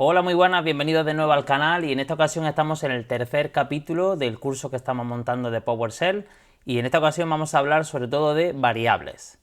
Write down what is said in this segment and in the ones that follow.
Hola, muy buenas, bienvenidos de nuevo al canal y en esta ocasión estamos en el tercer capítulo del curso que estamos montando de PowerShell y en esta ocasión vamos a hablar sobre todo de variables.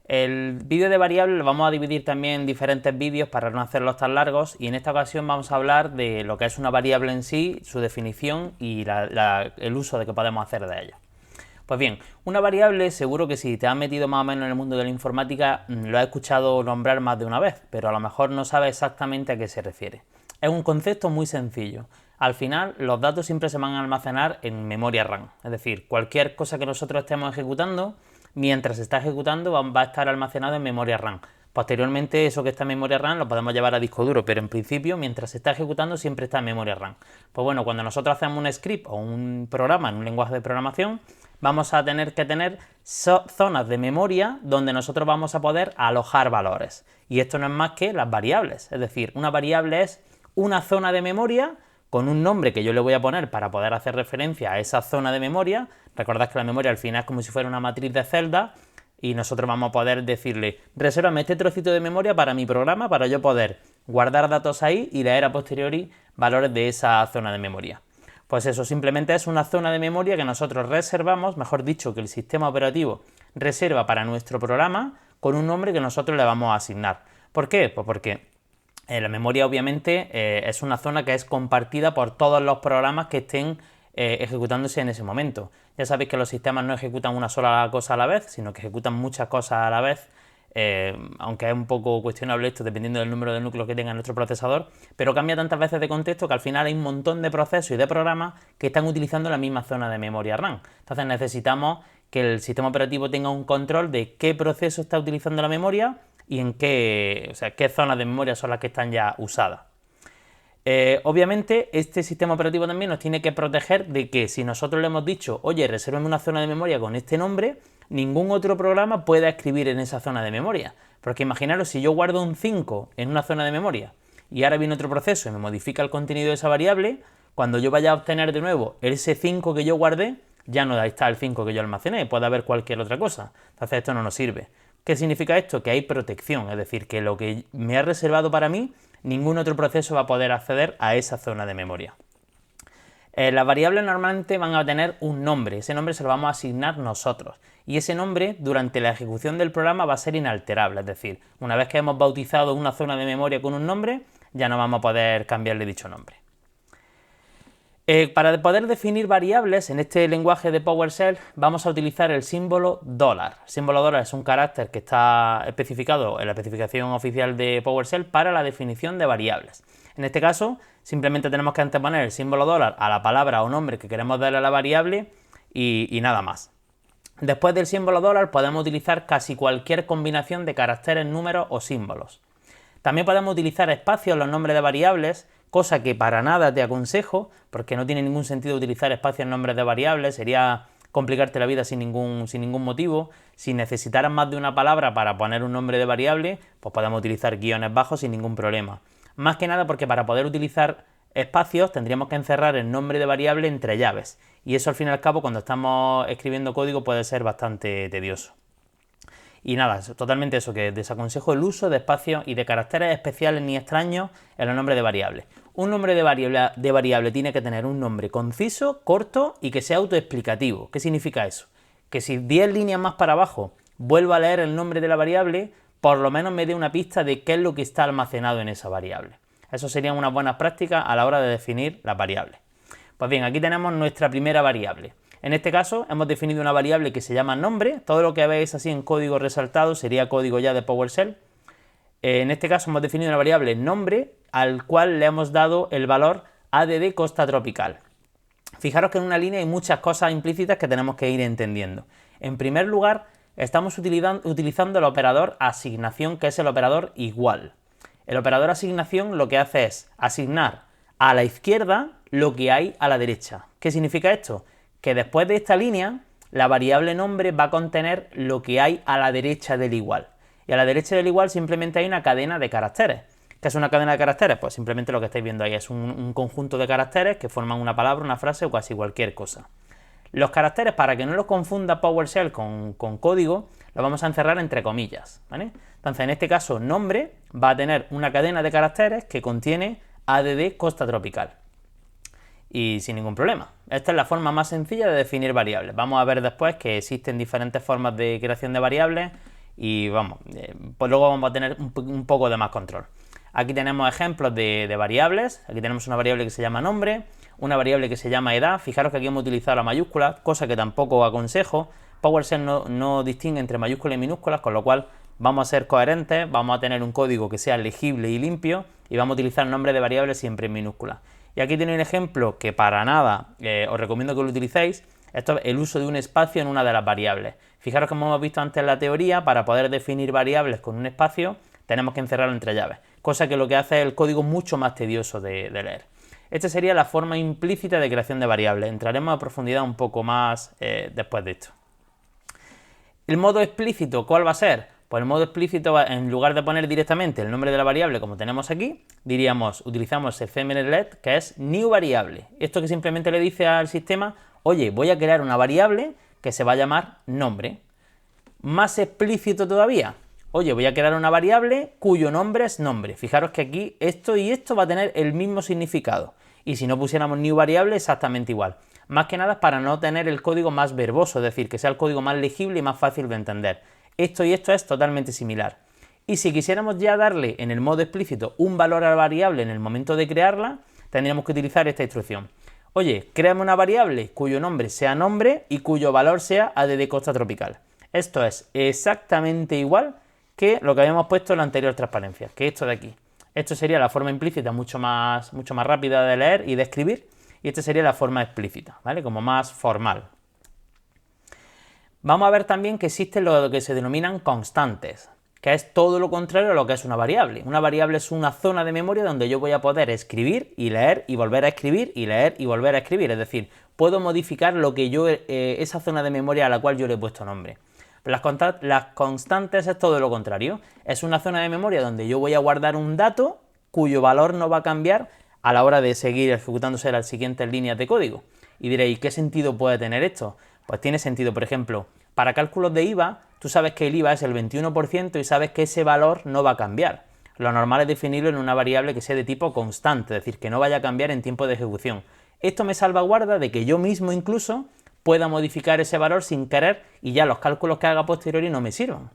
El vídeo de variables lo vamos a dividir también en diferentes vídeos para no hacerlos tan largos y en esta ocasión vamos a hablar de lo que es una variable en sí, su definición y el uso de que podemos hacer de ella. Pues bien, una variable seguro que si te has metido más o menos en el mundo de la informática lo has escuchado nombrar más de una vez, pero a lo mejor no sabes exactamente a qué se refiere. Es un concepto muy sencillo. Al final, los datos siempre se van a almacenar en memoria RAM, es decir, cualquier cosa que nosotros estemos ejecutando, mientras se está ejecutando va a estar almacenado en memoria RAM. Posteriormente, eso que está en memoria RAM lo podemos llevar a disco duro, pero en principio, mientras se está ejecutando, siempre está en memoria RAM. Pues bueno, cuando nosotros hacemos un script o un programa en un lenguaje de programación, vamos a tener que tener zonas de memoria donde nosotros vamos a poder alojar valores. Y esto no es más que las variables. Es decir, una variable es una zona de memoria con un nombre que yo le voy a poner para poder hacer referencia a esa zona de memoria. Recordad que la memoria al final es como si fuera una matriz de celdas y nosotros vamos a poder decirle, resérvame este trocito de memoria para mi programa para yo poder guardar datos ahí y leer a posteriori valores de esa zona de memoria. Pues eso simplemente es una zona de memoria que nosotros reservamos, mejor dicho, que el sistema operativo reserva para nuestro programa con un nombre que nosotros le vamos a asignar. ¿Por qué? Pues porque la memoria obviamente es una zona que es compartida por todos los programas que estén ejecutándose en ese momento. Ya sabéis que los sistemas no ejecutan una sola cosa a la vez, sino que ejecutan muchas cosas a la vez. Aunque es un poco cuestionable esto dependiendo del número de núcleos que tenga nuestro procesador, pero cambia tantas veces de contexto que al final hay un montón de procesos y de programas que están utilizando la misma zona de memoria RAM. Entonces necesitamos que el sistema operativo tenga un control de qué proceso está utilizando la memoria y en qué zonas de memoria son las que están ya usadas. Obviamente este sistema operativo también nos tiene que proteger de que si nosotros le hemos dicho, oye, resérvame una zona de memoria con este nombre, ningún otro programa pueda escribir en esa zona de memoria. Porque imaginaros si yo guardo un 5 en una zona de memoria y ahora viene otro proceso y me modifica el contenido de esa variable, cuando yo vaya a obtener de nuevo ese 5 que yo guardé, ya no está el 5 que yo almacené, puede haber cualquier otra cosa. Entonces esto no nos sirve. ¿Qué significa esto? Que hay protección, es decir, que lo que me ha reservado para mí, ningún otro proceso va a poder acceder a esa zona de memoria. Las variables normalmente van a tener un nombre, ese nombre se lo vamos a asignar nosotros y ese nombre durante la ejecución del programa va a ser inalterable, es decir, una vez que hemos bautizado una zona de memoria con un nombre, ya no vamos a poder cambiarle dicho nombre. Para poder definir variables en este lenguaje de PowerShell vamos a utilizar el símbolo $. El símbolo $, es un carácter que está especificado en la especificación oficial de PowerShell para la definición de variables. En este caso simplemente tenemos que anteponer el símbolo $, a la palabra o nombre que queremos darle a la variable y nada más. Después del símbolo $, podemos utilizar casi cualquier combinación de caracteres, números o símbolos. También podemos utilizar espacios en los nombres de variables, cosa que para nada te aconsejo, porque no tiene ningún sentido utilizar espacios en nombres de variables, sería complicarte la vida sin ningún motivo. Si necesitaras más de una palabra para poner un nombre de variable, pues podemos utilizar guiones bajos sin ningún problema. Más que nada porque para poder utilizar espacios tendríamos que encerrar el nombre de variable entre llaves, y eso al fin y al cabo cuando estamos escribiendo código puede ser bastante tedioso. Y nada, totalmente eso, que desaconsejo el uso de espacios y de caracteres especiales ni extraños en los nombres de variables. Un nombre de variable tiene que tener un nombre conciso, corto y que sea autoexplicativo. ¿Qué significa eso? Que si 10 líneas más para abajo vuelvo a leer el nombre de la variable, por lo menos me dé una pista de qué es lo que está almacenado en esa variable. Eso serían unas buenas prácticas a la hora de definir las variables. Pues bien, aquí tenemos nuestra primera variable. En este caso hemos definido una variable que se llama nombre. Todo lo que veis así en código resaltado sería código ya de PowerShell. En este caso hemos definido una variable nombre al cual le hemos dado el valor add costa tropical. Fijaros que en una línea hay muchas cosas implícitas que tenemos que ir entendiendo. En primer lugar, estamos utilizando el operador asignación, que es el operador igual. El operador asignación lo que hace es asignar a la izquierda lo que hay a la derecha. ¿Qué significa esto? Que después de esta línea, la variable nombre va a contener lo que hay a la derecha del igual. Y a la derecha del igual simplemente hay una cadena de caracteres. ¿Qué es una cadena de caracteres? Pues simplemente lo que estáis viendo ahí es un conjunto de caracteres que forman una palabra, una frase o casi cualquier cosa. Los caracteres, para que no los confunda PowerShell con código, los vamos a encerrar entre comillas, ¿vale? Entonces, en este caso, nombre va a tener una cadena de caracteres que contiene add costa tropical. Y sin ningún problema. Esta es la forma más sencilla de definir variables. Vamos a ver después que existen diferentes formas de creación de variables y vamos, pues luego vamos a tener un poco de más control. Aquí tenemos ejemplos de variables. Aquí tenemos una variable que se llama nombre, una variable que se llama edad. Fijaros que aquí hemos utilizado la mayúscula, cosa que tampoco aconsejo. PowerShell no distingue entre mayúsculas y minúsculas, con lo cual vamos a ser coherentes, vamos a tener un código que sea legible y limpio y vamos a utilizar el nombre de variable siempre en minúsculas. Y aquí tenéis un ejemplo que para nada os recomiendo que lo utilicéis. Esto es el uso de un espacio en una de las variables. Fijaros como hemos visto antes en la teoría, para poder definir variables con un espacio tenemos que encerrarlo entre llaves, cosa que lo que hace es el código mucho más tedioso de leer. Esta sería la forma implícita de creación de variables. Entraremos a profundidad un poco más después de esto. ¿El modo explícito cuál va a ser? Pues el modo explícito, en lugar de poner directamente el nombre de la variable como tenemos aquí, utilizamos el cmdlet, que es new variable. Esto que simplemente le dice al sistema, oye, voy a crear una variable que se va a llamar nombre. Más explícito todavía, oye, voy a crear una variable cuyo nombre es nombre. Fijaros que aquí esto y esto va a tener el mismo significado. Y si no pusiéramos new variable, exactamente igual. Más que nada para no tener el código más verboso, es decir, que sea el código más legible y más fácil de entender. Esto y esto es totalmente similar. Y si quisiéramos ya darle en el modo explícito un valor a la variable en el momento de crearla, tendríamos que utilizar esta instrucción. Oye, créame una variable cuyo nombre sea nombre y cuyo valor sea add costa tropical. Esto es exactamente igual que lo que habíamos puesto en la anterior transparencia, que esto de aquí. Esto sería la forma implícita mucho más rápida de leer y de escribir, y esta sería la forma explícita, ¿vale? Como más formal. Vamos a ver también que existen lo que se denominan constantes, que es todo lo contrario a lo que es una variable. Una variable es una zona de memoria donde yo voy a poder escribir y leer y volver a escribir y leer y volver a escribir. Es decir, puedo modificar lo que esa zona de memoria a la cual yo le he puesto nombre. Las constantes es todo lo contrario. Es una zona de memoria donde yo voy a guardar un dato cuyo valor no va a cambiar a la hora de seguir ejecutándose las siguientes líneas de código. Y diréis, ¿qué sentido puede tener esto? Pues tiene sentido, por ejemplo, para cálculos de IVA, tú sabes que el IVA es el 21% y sabes que ese valor no va a cambiar. Lo normal es definirlo en una variable que sea de tipo constante, es decir, que no vaya a cambiar en tiempo de ejecución. Esto me salvaguarda de que yo mismo incluso pueda modificar ese valor sin querer y ya los cálculos que haga a posteriori no me sirvan.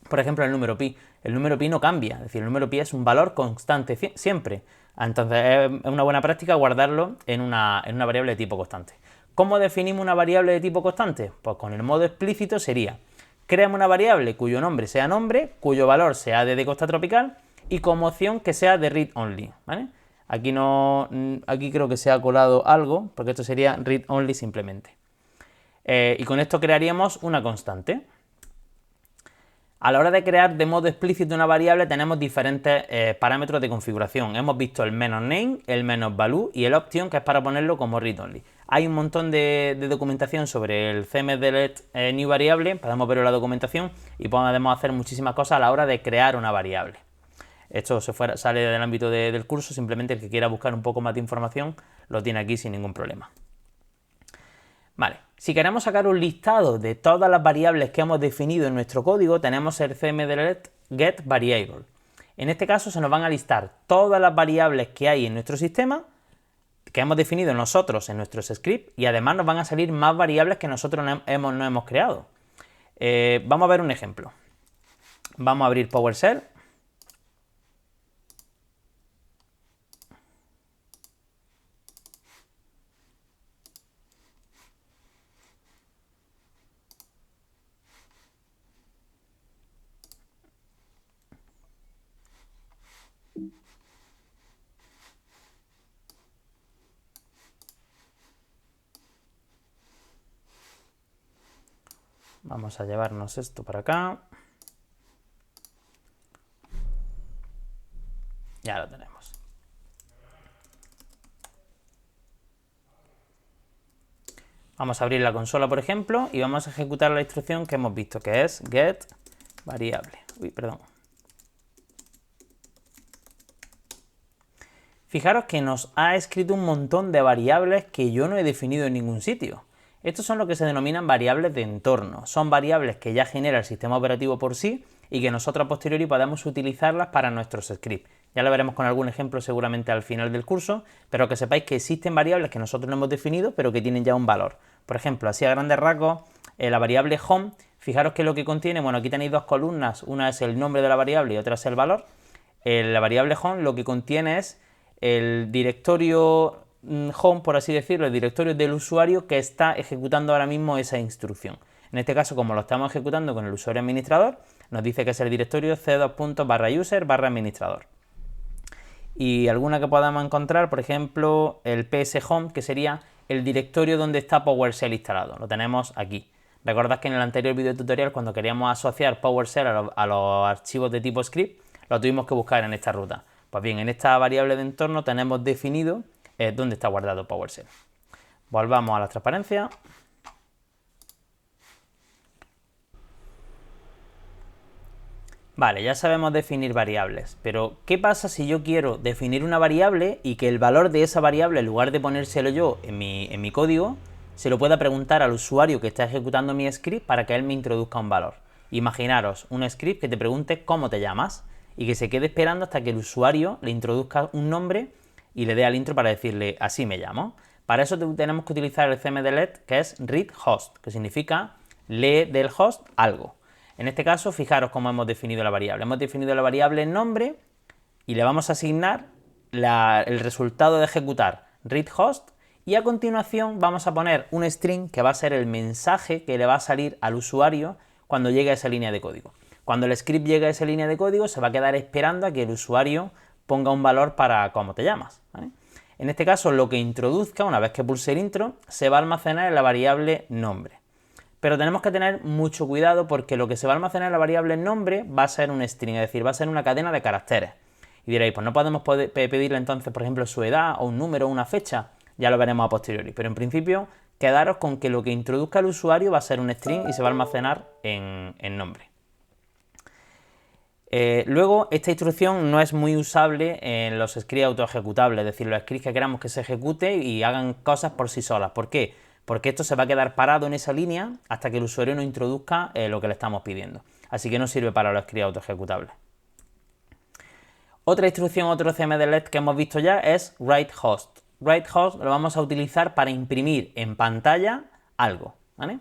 Por ejemplo, el número pi. El número pi no cambia, es decir, el número pi es un valor constante siempre. Entonces es una buena práctica guardarlo en una variable de tipo constante. ¿Cómo definimos una variable de tipo constante? Pues con el modo explícito sería, créame una variable cuyo nombre sea nombre, cuyo valor sea de costa tropical y como opción que sea de read only, ¿vale? Aquí creo que se ha colado algo, porque esto sería read only simplemente. Y con esto crearíamos una constante. A la hora de crear de modo explícito una variable tenemos diferentes parámetros de configuración. Hemos visto el "-name", el "-value" y el "option", que es para ponerlo como read-only. Hay un montón de documentación sobre el cmdlet new variable, podemos ver la documentación y podemos hacer muchísimas cosas a la hora de crear una variable. Esto sale del ámbito del curso, simplemente el que quiera buscar un poco más de información lo tiene aquí sin ningún problema. Vale, si queremos sacar un listado de todas las variables que hemos definido en nuestro código, tenemos el cmdlet getVariable. En este caso se nos van a listar todas las variables que hay en nuestro sistema, que hemos definido nosotros en nuestros scripts, y además nos van a salir más variables que nosotros no hemos creado. Vamos a ver un ejemplo. Vamos a abrir PowerShell. Vamos a llevarnos esto para acá. Ya lo tenemos. Vamos a abrir la consola, por ejemplo, y vamos a ejecutar la instrucción que hemos visto, que es getVariable. Fijaros que nos ha escrito un montón de variables que yo no he definido en ningún sitio. Estos son lo que se denominan variables de entorno. Son variables que ya genera el sistema operativo por sí y que nosotros a posteriori podemos utilizarlas para nuestros scripts. Ya lo veremos con algún ejemplo seguramente al final del curso, pero que sepáis que existen variables que nosotros no hemos definido, pero que tienen ya un valor. Por ejemplo, así a grandes rasgos, la variable home, fijaros que lo que contiene, bueno, aquí tenéis dos columnas, una es el nombre de la variable y otra es el valor. La variable home lo que contiene es el directorio home, por así decirlo, el directorio del usuario que está ejecutando ahora mismo esa instrucción. En este caso, como lo estamos ejecutando con el usuario administrador, nos dice que es el directorio c2.user/administrador. Y alguna que podamos encontrar, por ejemplo, el pshome, que sería el directorio donde está PowerShell instalado. Lo tenemos aquí. Recordad que en el anterior video tutorial, cuando queríamos asociar PowerShell a los archivos de tipo script, lo tuvimos que buscar en esta ruta. Pues bien, en esta variable de entorno tenemos definido dónde está guardado PowerShell. Volvamos a la transparencia. Vale, ya sabemos definir variables, pero ¿qué pasa si yo quiero definir una variable y que el valor de esa variable, en lugar de ponérselo yo en mi código, se lo pueda preguntar al usuario que está ejecutando mi script para que él me introduzca un valor? Imaginaros un script que te pregunte cómo te llamas y que se quede esperando hasta que el usuario le introduzca un nombre y le dé al intro para decirle así me llamo. Para eso tenemos que utilizar el cmdlet, que es readHost, que significa lee del host algo. En este caso, fijaros cómo hemos definido la variable. Hemos definido la variable nombre y le vamos a asignar el resultado de ejecutar readHost, y a continuación vamos a poner un string que va a ser el mensaje que le va a salir al usuario cuando llegue a esa línea de código. Cuando el script llegue a esa línea de código, se va a quedar esperando a que el usuario ponga un valor para cómo te llamas, ¿vale? En este caso, lo que introduzca, una vez que pulse el intro, se va a almacenar en la variable nombre. Pero tenemos que tener mucho cuidado porque lo que se va a almacenar en la variable nombre va a ser un string, es decir, va a ser una cadena de caracteres. Y diréis, pues no podemos pedirle entonces, por ejemplo, su edad o un número o una fecha. Ya lo veremos a posteriori. Pero en principio, quedaros con que lo que introduzca el usuario va a ser un string y se va a almacenar en nombre. Luego, esta instrucción no es muy usable en los scripts autoejecutables, es decir, los scripts que queramos que se ejecute y hagan cosas por sí solas. ¿Por qué? Porque esto se va a quedar parado en esa línea hasta que el usuario no introduzca lo que le estamos pidiendo. Así que no sirve para los scripts autoejecutables. Otra instrucción, otro cmdlet que hemos visto ya es writeHost. WriteHost lo vamos a utilizar para imprimir en pantalla algo, ¿vale?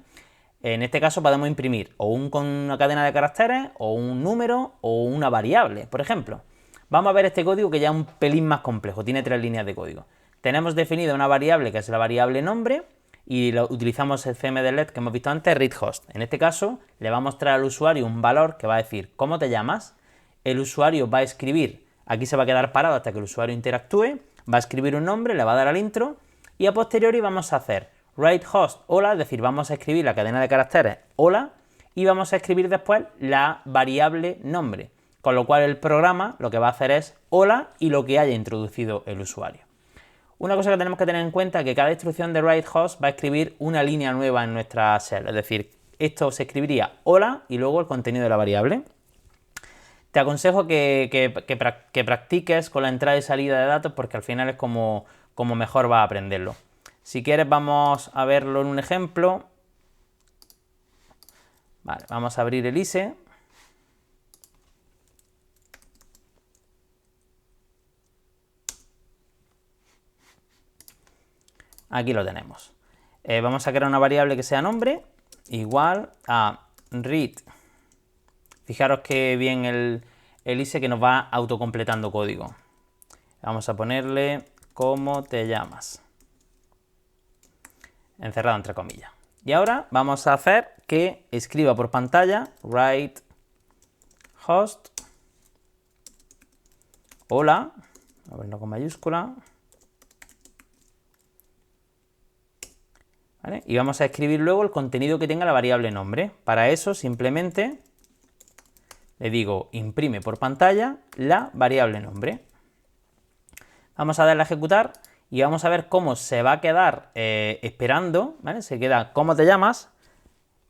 En este caso podemos imprimir o con una cadena de caracteres, o un número, o una variable, por ejemplo. Vamos a ver este código que ya es un pelín más complejo, tiene 3 líneas de código. Tenemos definida una variable que es la variable nombre, y utilizamos el cmdlet que hemos visto antes, readHost. En este caso, le va a mostrar al usuario un valor que va a decir ¿cómo te llamas? El usuario va a escribir, aquí se va a quedar parado hasta que el usuario interactúe, va a escribir un nombre, le va a dar al intro, y a posteriori vamos a hacer writeHost hola, es decir, vamos a escribir la cadena de caracteres hola, y vamos a escribir después la variable nombre, con lo cual el programa lo que va a hacer es hola y lo que haya introducido el usuario. Una cosa que tenemos que tener en cuenta es que cada instrucción de writeHost va a escribir una línea nueva en nuestra shell, es decir, esto se escribiría hola y luego el contenido de la variable. Te aconsejo que practiques con la entrada y salida de datos porque al final es como mejor vas a aprenderlo. Si quieres vamos a verlo en un ejemplo. Vale, vamos a abrir el ISE. Aquí lo tenemos. Vamos a crear una variable que sea nombre igual a read. Fijaros que bien el ISE que nos va autocompletando código. Vamos a ponerle ¿cómo te llamas? Encerrado entre comillas. Y ahora vamos a hacer que escriba por pantalla writeHost hola, a verlo con mayúscula. ¿Vale? Y vamos a escribir luego el contenido que tenga la variable nombre. Para eso simplemente le digo imprime por pantalla la variable nombre. Vamos a darle a ejecutar y vamos a ver cómo se va a quedar esperando, ¿vale? Se queda ¿cómo te llamas?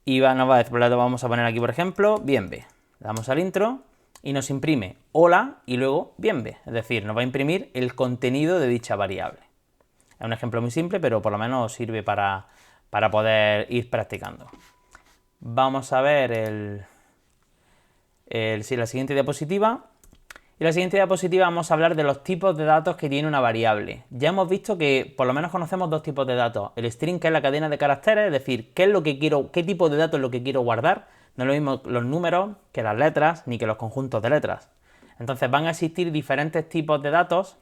Y vamos a poner aquí, por ejemplo, bienve. Le damos al intro y nos imprime hola y luego bienve. Es decir, nos va a imprimir el contenido de dicha variable. Es un ejemplo muy simple, pero por lo menos sirve para para poder ir practicando. Vamos a ver la siguiente diapositiva. En la siguiente diapositiva vamos a hablar de los tipos de datos que tiene una variable. Ya hemos visto que por lo menos conocemos dos tipos de datos. El string, que es la cadena de caracteres, es decir, qué tipo de datos es lo que quiero guardar. No es lo mismo los números que las letras, ni que los conjuntos de letras. Entonces van a existir diferentes tipos de datos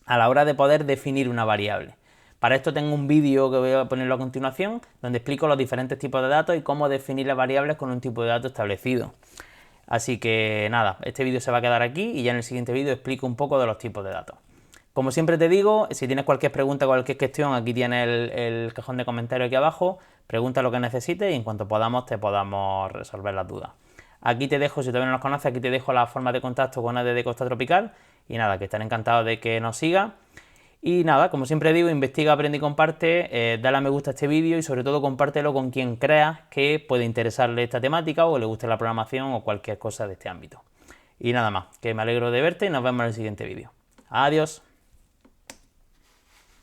a la hora de poder definir una variable. Para esto tengo un vídeo que voy a ponerlo a continuación, donde explico los diferentes tipos de datos y cómo definir las variables con un tipo de dato establecido. Así que nada, este vídeo se va a quedar aquí y ya en el siguiente vídeo explico un poco de los tipos de datos. Como siempre te digo, si tienes cualquier pregunta, cualquier cuestión, aquí tienes el cajón de comentarios aquí abajo, pregunta lo que necesites y en cuanto podamos te podamos resolver las dudas. Aquí te dejo, si todavía no nos conoces, aquí te dejo la forma de contacto con ADD Costa Tropical y nada, que estaré encantado de que nos siga. Y nada, como siempre digo, investiga, aprende y comparte, dale a me gusta a este vídeo y sobre todo compártelo con quien creas que puede interesarle esta temática o le guste la programación o cualquier cosa de este ámbito. Y nada más, que me alegro de verte y nos vemos en el siguiente vídeo. Adiós.